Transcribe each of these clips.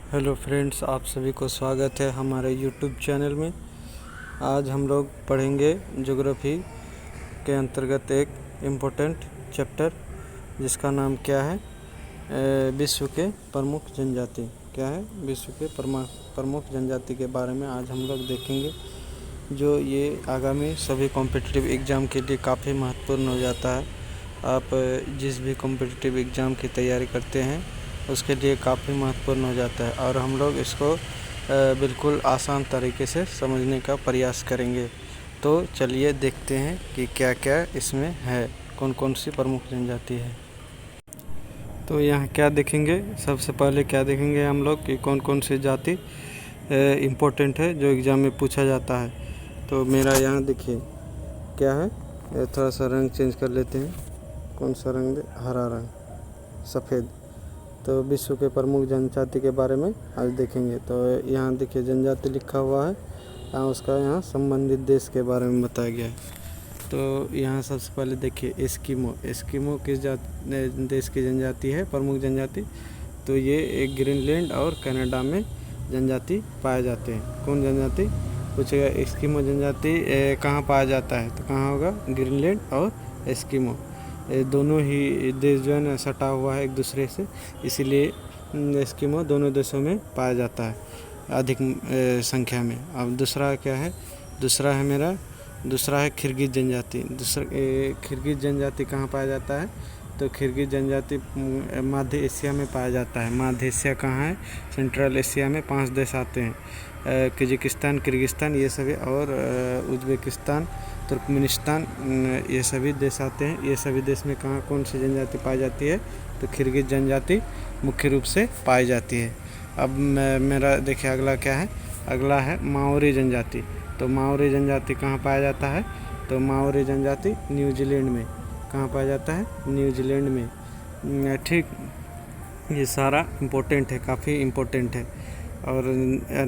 Hello friends, आप सभी को स्वागत है हमारे यूट्यूब चैनल में। आज हम लोग पढ़ेंगे ज्योग्राफी के अंतर्गत एक इम्पोर्टेंट चैप्टर जिसका नाम क्या है, विश्व के प्रमुख जनजाति। क्या है? विश्व के प्रमुख जनजाति के बारे में आज हम लोग देखेंगे, जो ये आगामी सभी कॉम्पिटिटिव एग्ज़ाम के लिए काफ़ी महत्वपूर्ण हो जाता है। आप जिस भी कॉम्पिटिटिव एग्ज़ाम की तैयारी करते हैं उसके लिए काफ़ी महत्वपूर्ण हो जाता है, और हम लोग इसको बिल्कुल आसान तरीके से समझने का प्रयास करेंगे। तो चलिए देखते हैं कि क्या क्या इसमें है, कौन कौन सी प्रमुख जनजाति है। तो यहाँ क्या देखेंगे, सबसे पहले क्या देखेंगे हम लोग कि कौन कौन सी जाति इम्पोर्टेंट है जो एग्ज़ाम में पूछा जाता है। तो मेरा यहाँ देखिए क्या है, थोड़ा सा रंग चेंज कर लेते हैं। कौन सा रंग? हरा रंग, सफ़ेद। तो विश्व के प्रमुख जनजाति के बारे में आज देखेंगे। तो यहाँ देखिए जनजाति लिखा हुआ है, उसका यहाँ संबंधित देश के बारे में बताया गया है। तो यहाँ सबसे पहले देखिए एस्किमो किस देश की जनजाति है, प्रमुख जनजाति। तो ये एक ग्रीनलैंड और कनाडा में जनजाति पाए जाते हैं। कौन जनजाति पूछेगा? एस्किमो जनजाति कहाँ पाया जाता है, तो कहाँ होगा? ग्रीनलैंड और एस्किमो, दोनों ही देश जो है ना सटा हुआ है एक दूसरे से, इसीलिए एस्किमो दोनों देशों में पाया जाता है अधिक संख्या में। अब दूसरा क्या है? दूसरा है किर्गिज़ जनजाति। किर्गिज़ जनजाति कहाँ पाया जाता है? तो किर्गिज़ जनजाति मध्य एशिया में पाया जाता है। मध्य एशिया कहाँ है? सेंट्रल एशिया में 5 देश आते हैं, कजाकिस्तान, किर्गिस्तान ये सभी, और उज़्बेकिस्तान, तुर्कमेनिस्तान, ये सभी देश आते हैं। ये सभी देश में कहाँ कौन सी जनजाति पाई जाती है? तो किर्गिज़ जनजाति मुख्य रूप से पाई जाती है। अब मेरा देखिए अगला क्या है, अगला है माओरी जनजाति। तो माओरी जनजाति कहाँ पाया जाता है? तो माओरी जनजाति न्यूजीलैंड में। कहाँ पाया जाता है? न्यूजीलैंड में। ठीक, ये सारा इम्पोर्टेंट है, काफ़ी इम्पोर्टेंट है। और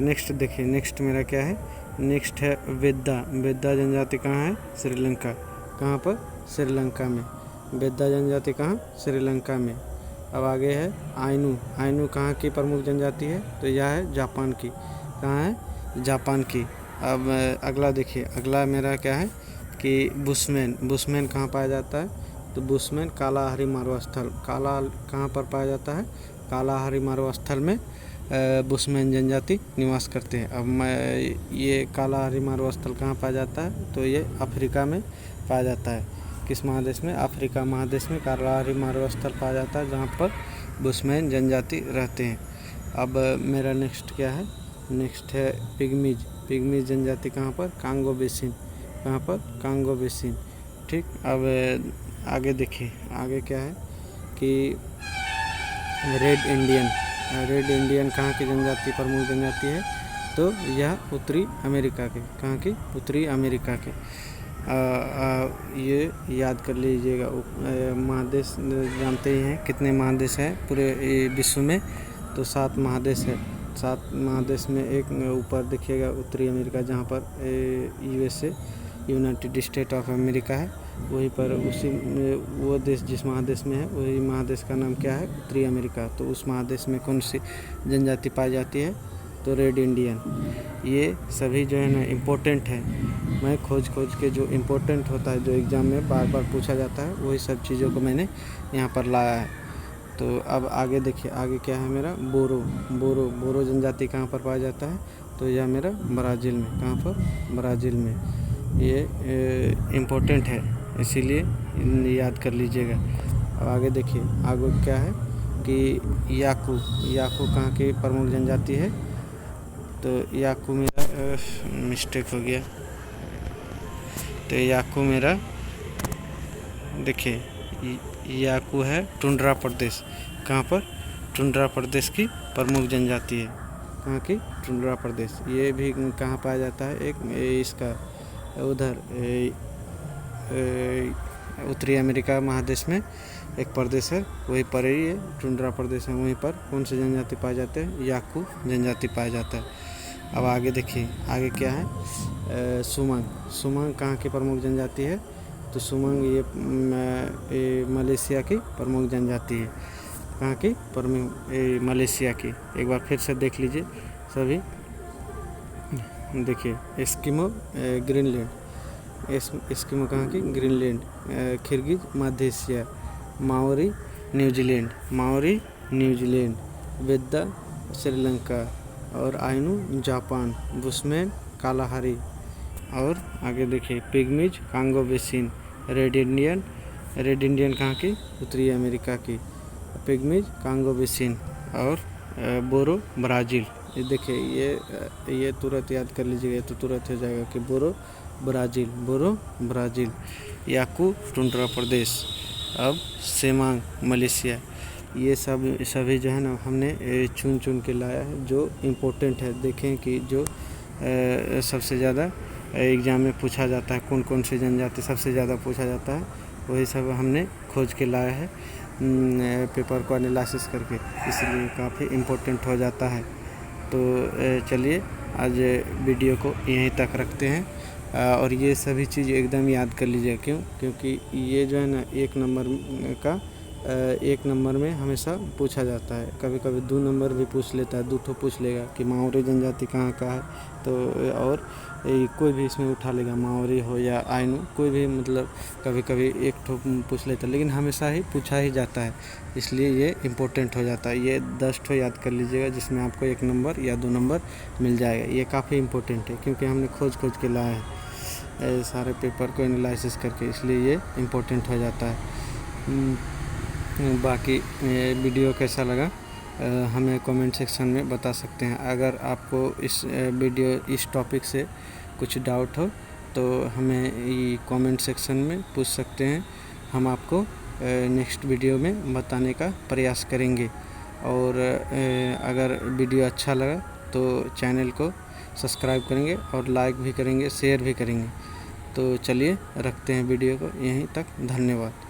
नेक्स्ट देखिए, नेक्स्ट मेरा क्या है? नेक्स्ट है वेद्दा जनजाति कहाँ है? श्रीलंका। कहाँ पर? श्रीलंका में। वेद्दा जनजाति कहाँ? श्रीलंका में। अब आगे है आइनू कहाँ की प्रमुख जनजाति है? तो यह है जापान की। कहाँ है? जापान की। अब अगला देखिए, अगला मेरा क्या है कि बुशमैन कहाँ पाया जाता है? तो बुशमैन कालाहारी मारुस्थल। कहाँ पर पाया जाता है? कालाहारी मारुस्थल में बुशमैन जनजाति निवास करते हैं। अब ये कालाहारी मारुस्थल कहाँ पाया जाता है? तो ये अफ्रीका में पाया जाता है। किस महादेश में? अफ्रीका महादेश में कालाहारी मारुस्थल पाया जाता है, जहाँ पर बुशमैन जनजाति रहते हैं। अब मेरा नेक्स्ट क्या है? नेक्स्ट है पिग्मीज जनजाति। कहाँ पर? Congo basin. कहाँ पर? Congo basin. ठीक। अब आगे देखिए, आगे क्या है कि रेड इंडियन कहाँ की जनजाति, प्रमुख जनजाति है? तो यह उत्तरी अमेरिका के। कहाँ की? उत्तरी अमेरिका के। ये याद कर लीजिएगा। महादेश जानते ही हैं कितने महादेश हैं पूरे विश्व में? तो 7 महादेश है। 7 महादेश में एक ऊपर देखिएगा उत्तरी अमेरिका, जहाँ पर USA United state of America है, वहीं पर उसी वो देश जिस महादेश में है वही महादेश का नाम क्या है? उत्तरी अमेरिका। तो उस महादेश में कौन सी जनजाति पाई जाती है? तो रेड इंडियन। ये सभी जो है ना इम्पोर्टेंट है। मैं खोज के जो इम्पोर्टेंट होता है, जो एग्ज़ाम में बार बार पूछा जाता है, वही सब चीज़ों को मैंने यहाँ पर लाया है। तो अब आगे देखिए, आगे क्या है मेरा? बोरो जनजाति कहाँ पर पाया जाता है? तो यह मेरा ब्राज़ील में। कहाँ पर? ब्राज़ील में। ये इम्पोर्टेंट है, इसीलिए याद कर लीजिएगा। अब आगे देखिए, आगे क्या है कि याकू कहाँ की प्रमुख जनजाति है? तो याकू मेरा मिस्टेक हो गया। तो याकू मेरा देखिए, याकू है टुंड्रा प्रदेश। कहाँ पर? टुंड्रा प्रदेश की प्रमुख जनजाति है। कहाँ की? टुंड्रा प्रदेश। ये भी कहाँ पाया जाता है? एक इसका उधर उत्तरी अमेरिका महादेश में एक प्रदेश है, वहीं पर ही ये टुंड्रा प्रदेश है। वहीं पर कौन सी जनजाति पाए जाते हैं? याकू जनजाति पाया जाता है। अब आगे देखिए, आगे क्या है? सुमंग कहाँ की प्रमुख जनजाति है? तो सुमंग ये मलेशिया की प्रमुख जनजाति है। कहाँ की, मलेशिया की। एक बार फिर से देख लीजिए सभी। देखिए एस्किमो ग्रीनलैंड, एस्किमो कहाँ की, ग्रीनलैंड। किर्गिज मध्य Asia. Maori New Zealand. Vedda Sri Lanka और आइनू जापान। Bushman Kalahari. और आगे देखिए Pygmies Congo basin. Red Indian कहाँ की, उत्तरी अमेरिका की। Pygmies Congo basin. और बोरो ब्राज़ील। ये देखिए ये तुरंत याद कर लीजिएगा, तो तुरंत हो जाएगा कि बोरो ब्राज़ील। याकू टुंड्रा प्रदेश। अब सेमांग मलेशिया। ये सभी जो है ना हमने चुन के लाया है जो इम्पोर्टेंट है। देखें कि जो सबसे ज़्यादा एग्ज़ाम में पूछा जाता है, कौन से जनजाति सबसे ज़्यादा पूछा जाता है, वही सब हमने खोज के लाया है पेपर को एनालिसिस करके, इसलिए काफ़ी इम्पोर्टेंट हो जाता है। तो चलिए आज वीडियो को यहीं तक रखते हैं। और ये सभी चीज़ एकदम याद कर लीजिए, क्योंकि ये जो है ना एक नंबर में हमेशा पूछा जाता है। कभी कभी 2 नंबर भी पूछ लेता है, 2 ठो पूछ लेगा कि माओरी जनजाति कहाँ का है, तो और कोई भी इसमें उठा लेगा, माओरी हो या आइनू, कोई भी, मतलब कभी कभी 1 ठो पूछ लेता है, लेकिन हमेशा ही पूछा ही जाता है, इसलिए ये इम्पोर्टेंट हो जाता है। ये 10 ठो याद कर लीजिएगा, जिसमें आपको 1 नंबर या 2 नंबर मिल जाएगा। ये काफ़ी इम्पोर्टेंट है, क्योंकि हमने खोज के लाया है सारे पेपर को एनालिसिस करके, इसलिए ये इम्पोर्टेंट हो जाता है। बाकी वीडियो कैसा लगा हमें कमेंट सेक्शन में बता सकते हैं। अगर आपको इस टॉपिक से कुछ डाउट हो तो हमें कमेंट सेक्शन में पूछ सकते हैं, हम आपको नेक्स्ट वीडियो में बताने का प्रयास करेंगे। और अगर वीडियो अच्छा लगा तो चैनल को सब्सक्राइब करेंगे और लाइक भी करेंगे, शेयर भी करेंगे। तो चलिए रखते हैं वीडियो को यहीं तक। धन्यवाद।